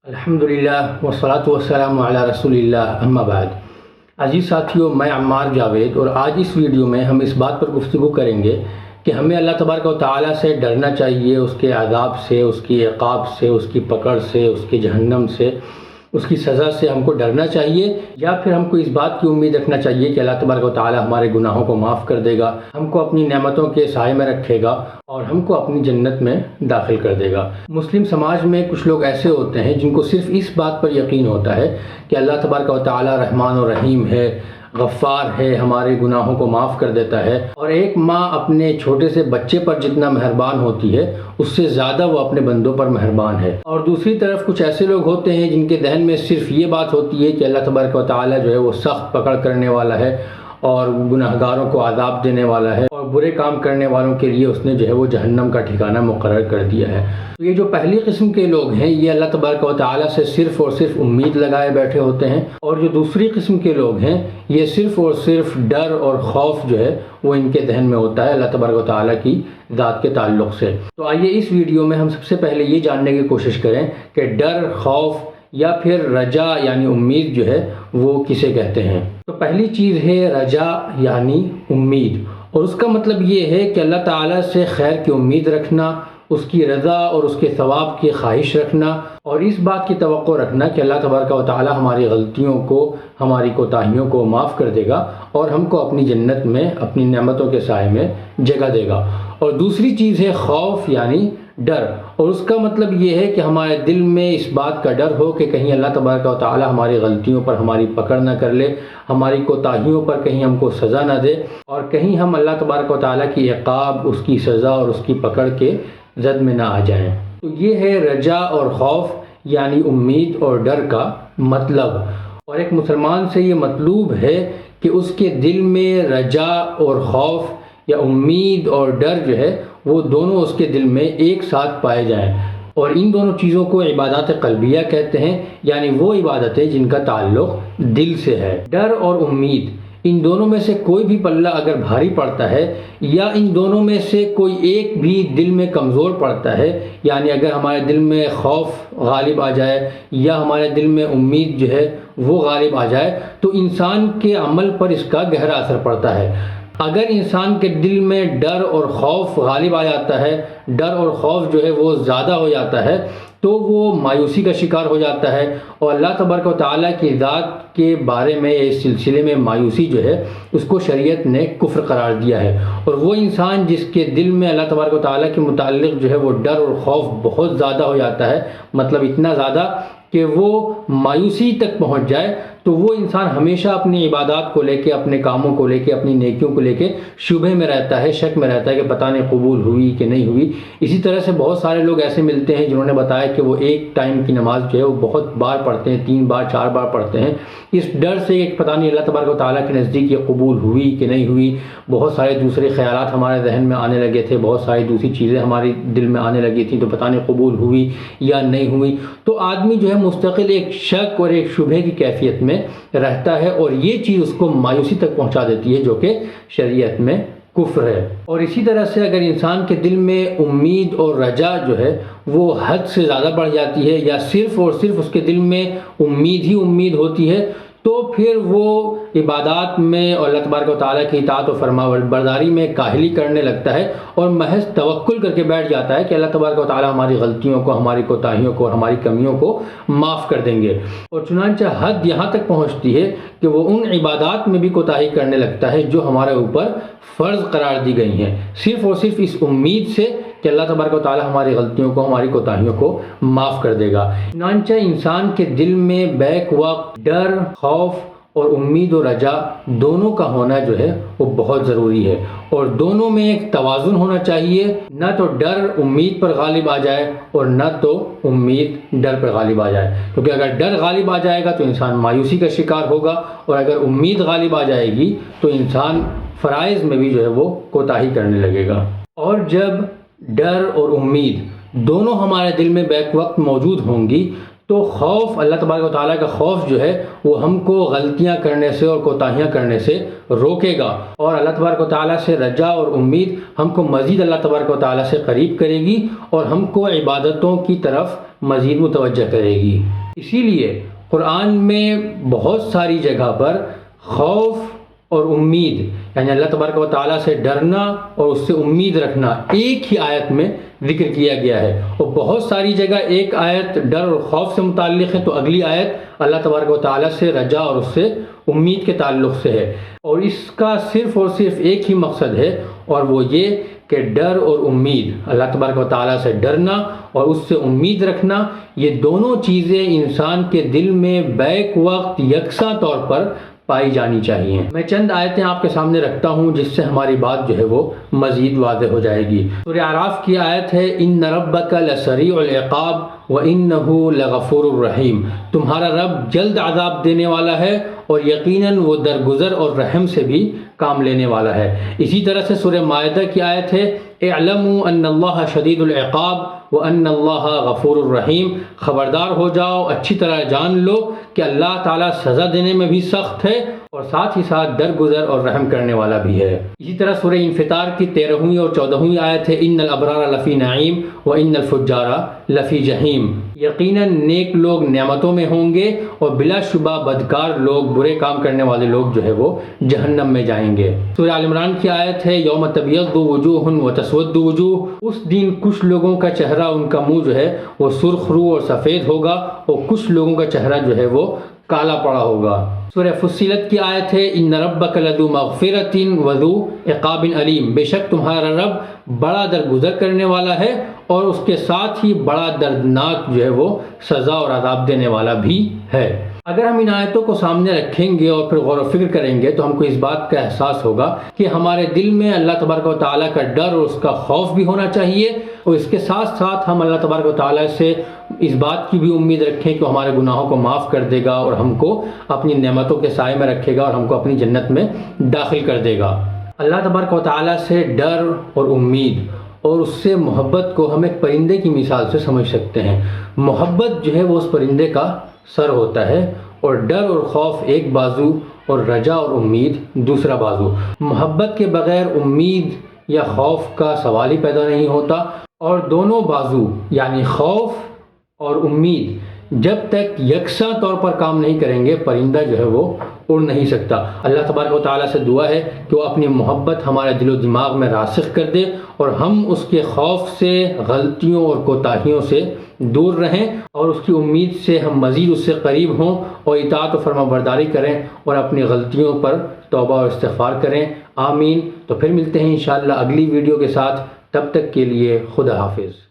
الحمدللہ والصلاۃ والسلام علی رسول اللہ اما بعد۔ عزیز ساتھیوں، میں عمار جاوید اور آج اس ویڈیو میں ہم اس بات پر گفتگو کریں گے کہ ہمیں اللہ تبارک و تعالیٰ سے ڈرنا چاہیے، اس کے عذاب سے، اس کی عقاب سے، اس کی پکڑ سے، اس کے جہنم سے، اس کی سزا سے ہم کو ڈرنا چاہیے، یا پھر ہم کو اس بات کی امید رکھنا چاہیے کہ اللہ تبارک و تعالیٰ ہمارے گناہوں کو معاف کر دے گا، ہم کو اپنی نعمتوں کے سائے میں رکھے گا اور ہم کو اپنی جنت میں داخل کر دے گا۔ مسلم سماج میں کچھ لوگ ایسے ہوتے ہیں جن کو صرف اس بات پر یقین ہوتا ہے کہ اللہ تبارک و تعالیٰ رحمان و رحیم ہے، غفار ہے، ہمارے گناہوں کو معاف کر دیتا ہے، اور ایک ماں اپنے چھوٹے سے بچے پر جتنا مہربان ہوتی ہے اس سے زیادہ وہ اپنے بندوں پر مہربان ہے۔ اور دوسری طرف کچھ ایسے لوگ ہوتے ہیں جن کے ذہن میں صرف یہ بات ہوتی ہے کہ اللہ تبارک و تعالیٰ جو ہے وہ سخت پکڑ کرنے والا ہے اور گناہگاروں کو عذاب دینے والا ہے، اور برے کام کرنے والوں کے لیے اس نے جو ہے وہ جہنم کا ٹھکانہ مقرر کر دیا ہے۔ تو یہ جو پہلی قسم کے لوگ ہیں یہ اللہ تبارک و تعالیٰ سے صرف اور صرف امید لگائے بیٹھے ہوتے ہیں، اور جو دوسری قسم کے لوگ ہیں یہ صرف اور صرف ڈر اور خوف جو ہے وہ ان کے ذہن میں ہوتا ہے اللہ تبارک و تعالیٰ کی ذات کے تعلق سے۔ تو آئیے اس ویڈیو میں ہم سب سے پہلے یہ جاننے کی کوشش کریں کہ ڈر، خوف یا پھر رجا یعنی امید جو ہے وہ کسے کہتے ہیں۔ تو پہلی چیز ہے رجا یعنی امید، اور اس کا مطلب یہ ہے کہ اللہ تعالیٰ سے خیر کی امید رکھنا، اس کی رضا اور اس کے ثواب کی خواہش رکھنا، اور اس بات کی توقع رکھنا کہ اللہ تبارک و تعالیٰ ہماری غلطیوں کو، ہماری کوتاہیوں کو معاف کر دے گا اور ہم کو اپنی جنت میں اپنی نعمتوں کے سائے میں جگہ دے گا۔ اور دوسری چیز ہے خوف یعنی ڈر، اور اس کا مطلب یہ ہے کہ ہمارے دل میں اس بات کا ڈر ہو کہ کہیں اللہ تبارک و تعالیٰ ہماری غلطیوں پر ہماری پکڑ نہ کر لے، ہماری کوتاہیوں پر کہیں ہم کو سزا نہ دے، اور کہیں ہم اللہ تبارک و تعالیٰ کی عقاب، اس کی سزا اور اس کی پکڑ کے زد میں نہ آ جائیں۔ تو یہ ہے رجا اور خوف یعنی امید اور ڈر کا مطلب، اور ایک مسلمان سے یہ مطلوب ہے کہ اس کے دل میں رجا اور خوف یا امید اور ڈر جو ہے وہ دونوں اس کے دل میں ایک ساتھ پائے جائیں، اور ان دونوں چیزوں کو عبادات قلبیہ کہتے ہیں، یعنی وہ عبادتیں جن کا تعلق دل سے ہے۔ ڈر اور امید ان دونوں میں سے کوئی بھی پلہ اگر بھاری پڑتا ہے یا ان دونوں میں سے کوئی ایک بھی دل میں کمزور پڑتا ہے، یعنی اگر ہمارے دل میں خوف غالب آ جائے یا ہمارے دل میں امید جو ہے وہ غالب آ جائے تو انسان کے عمل پر اس کا گہرا اثر پڑتا ہے۔ اگر انسان کے دل میں ڈر اور خوف غالب آ جاتا ہے، ڈر اور خوف جو ہے وہ زیادہ ہو جاتا ہے، تو وہ مایوسی کا شکار ہو جاتا ہے، اور اللہ تبارک و تعالیٰ کی ذات کے بارے میں اس سلسلے میں مایوسی جو ہے اس کو شریعت نے کفر قرار دیا ہے۔ اور وہ انسان جس کے دل میں اللہ تبارک و تعالیٰ کے متعلق جو ہے وہ ڈر اور خوف بہت زیادہ ہو جاتا ہے، مطلب اتنا زیادہ کہ وہ مایوسی تک پہنچ جائے، تو وہ انسان ہمیشہ اپنی عبادات کو لے کے، اپنے کاموں کو لے کے، اپنی نیکیوں کو لے کے شبہ میں رہتا ہے، شک میں رہتا ہے کہ پتہ نہیں قبول ہوئی کہ نہیں ہوئی۔ اسی طرح سے بہت سارے لوگ ایسے ملتے ہیں جنہوں نے بتایا کہ وہ ایک ٹائم کی نماز جو ہے وہ بہت بار پڑھتے ہیں، 3 بار 4 بار پڑھتے ہیں، اس ڈر سے کہ پتہ نہیں اللہ تبارک و تعالیٰ کے نزدیک یہ قبول ہوئی کہ نہیں ہوئی۔ بہت سارے دوسرے خیالات ہمارے ذہن میں آنے لگے تھے، بہت ساری دوسری چیزیں ہماری دل میں آنے لگی تھیں، تو پتہ نہیں قبول ہوئی یا نہیں ہوئی۔ تو آدمی جو ہے مستقل ایک شک اور ایک شبہ کی کیفیت میں رہتا ہے، اور یہ چیز اس کو مایوسی تک پہنچا دیتی ہے جو کہ شریعت میں کفر ہے۔ اور اسی طرح سے اگر انسان کے دل میں امید اور رجا جو ہے وہ حد سے زیادہ بڑھ جاتی ہے، یا صرف اور صرف اس کے دل میں امید ہی امید ہوتی ہے، تو پھر وہ عبادات میں اور اللہ تبارک و تعالیٰ کی اطاعت و فرما برداری میں کاہلی کرنے لگتا ہے، اور محض توکل کر کے بیٹھ جاتا ہے کہ اللہ تبارک و تعالیٰ ہماری غلطیوں کو، ہماری کوتاہیوں کو اور ہماری کمیوں کو معاف کر دیں گے۔ اور چنانچہ حد یہاں تک پہنچتی ہے کہ وہ ان عبادات میں بھی کوتاہی کرنے لگتا ہے جو ہمارے اوپر فرض قرار دی گئی ہیں، صرف اور صرف اس امید سے کہ اللہ تبارک و تعالیٰ ہماری غلطیوں کو، ہماری کوتاہیوں کو معاف کر دے گا۔ چنانچہ انسان کے دل میں بیک وقت ڈر، خوف اور امید و رجا دونوں کا ہونا جو ہے وہ بہت ضروری ہے، اور دونوں میں ایک توازن ہونا چاہیے، نہ تو ڈر امید پر غالب آ جائے اور نہ تو امید ڈر پر غالب آ جائے، کیونکہ اگر ڈر غالب آ جائے گا تو انسان مایوسی کا شکار ہوگا، اور اگر امید غالب آ جائے گی تو انسان فرائض میں بھی جو ہے وہ کوتاہی کرنے لگے گا۔ اور جب ڈر اور امید دونوں ہمارے دل میں بیک وقت موجود ہوں گی تو خوف، اللہ تبارک و تعالیٰ کا خوف جو ہے وہ ہم کو غلطیاں کرنے سے اور کوتاہیاں کرنے سے روکے گا، اور اللہ تبارک و تعالیٰ سے رجا اور امید ہم کو مزید اللہ تبارک و تعالیٰ سے قریب کرے گی اور ہم کو عبادتوں کی طرف مزید متوجہ کرے گی۔ اسی لیے قرآن میں بہت ساری جگہ پر خوف اور امید، یعنی اللہ تبارک و تعالیٰ سے ڈرنا اور اس سے امید رکھنا ایک ہی آیت میں ذکر کیا گیا ہے، اور بہت ساری جگہ ایک آیت ڈر اور خوف سے متعلق ہے تو اگلی آیت اللہ تبارک و تعالیٰ سے رجا اور اس سے امید کے تعلق سے ہے، اور اس کا صرف اور صرف ایک ہی مقصد ہے، اور وہ یہ کہ ڈر اور امید، اللہ تبارک و تعالیٰ سے ڈرنا اور اس سے امید رکھنا، یہ دونوں چیزیں انسان کے دل میں بیک وقت یکساں طور پر پائی جانی چاہیے۔ میں چند آیتیں آپ کے سامنے رکھتا ہوں جس سے ہماری بات جو ہے وہ مزید واضح ہو جائے گی۔ سورہ اعراف کی آیت ہے ان ربک لسریع العقاب وانہ لغفور الرحیم، تمہارا رب جلد عذاب دینے والا ہے اور یقیناً وہ درگزر اور رحم سے بھی کام لینے والا ہے۔ اسی طرح سے سورہ مائدہ کی آیت ہے اعلموا ان اللہ شدید العقاب وان اللہ غفور الرحیم، خبردار ہو جاؤ، اچھی طرح جان لو کہ اللہ تعالیٰ سزا دینے میں بھی سخت ہے اور ساتھ ہی ساتھ درگزر اور رحم کرنے والا بھی ہے۔ اسی طرح سورہ انفطار کی 13ویں اور 14ویں آیت ہے ان الابرار لفی نعیم وان الفجار لفی جہیم، یقیناً نیک لوگ نعمتوں میں ہوں گے اور بلا شبہ بدکار لوگ، برے کام کرنے والے لوگ جو ہے وہ جہنم میں جائیں گے۔ سورہ آل عمران کی آیت ہے یوم تبیض وجوہ وتسود وجوہ، اس دن کچھ لوگوں کا چہرہ، ان کا منہ جو ہے وہ سرخ رو اور سفید ہوگا اور کچھ لوگوں کا چہرہ جو ہے وہ کالا پڑا ہوگا۔ سورہ فصلت کی آیت ہے ان ربک لذو مغفرۃ وذو عقاب علیم، بے شک تمہارا رب بڑا درگزر کرنے والا ہے اور اس کے ساتھ ہی بڑا دردناک جو ہے وہ سزا اور عذاب دینے والا بھی ہے۔ اگر ہم ان آیتوں کو سامنے رکھیں گے اور پھر غور و فکر کریں گے تو ہم کو اس بات کا احساس ہوگا کہ ہمارے دل میں اللہ تبارک و تعالیٰ کا ڈر اور اس کا خوف بھی ہونا چاہیے، اور اس کے ساتھ ساتھ ہم اللہ تبارک و تعالیٰ سے اس بات کی بھی امید رکھیں کہ وہ ہمارے گناہوں کو معاف کر دے گا اور ہم کو اپنی نعمتوں کے سائے میں رکھے گا اور ہم کو اپنی جنت میں داخل کر دے گا۔ اللہ تبارک و تعالیٰ سے ڈر اور امید اور اس سے محبت کو ہم ایک پرندے کی مثال سے سمجھ سکتے ہیں۔ محبت جو ہے وہ اس پرندے کا سر ہوتا ہے اور ڈر اور خوف ایک بازو اور رجا اور امید دوسرا بازو۔ محبت کے بغیر امید یا خوف کا سوال ہی پیدا نہیں ہوتا، اور دونوں بازو یعنی خوف اور امید جب تک یکساں طور پر کام نہیں کریں گے پرندہ جو ہے وہ اڑ نہیں سکتا۔ اللہ تبارک و تعالیٰ سے دعا ہے کہ وہ اپنی محبت ہمارے دل و دماغ میں راسخ کر دے اور ہم اس کے خوف سے، غلطیوں اور کوتاہیوں سے دور رہیں، اور اس کی امید سے ہم مزید اس سے قریب ہوں اور اطاعت و فرما برداری کریں اور اپنی غلطیوں پر توبہ اور استغفار کریں۔ آمین۔ تو پھر ملتے ہیں انشاءاللہ اگلی ویڈیو کے ساتھ، تب تک کے لیے خدا حافظ۔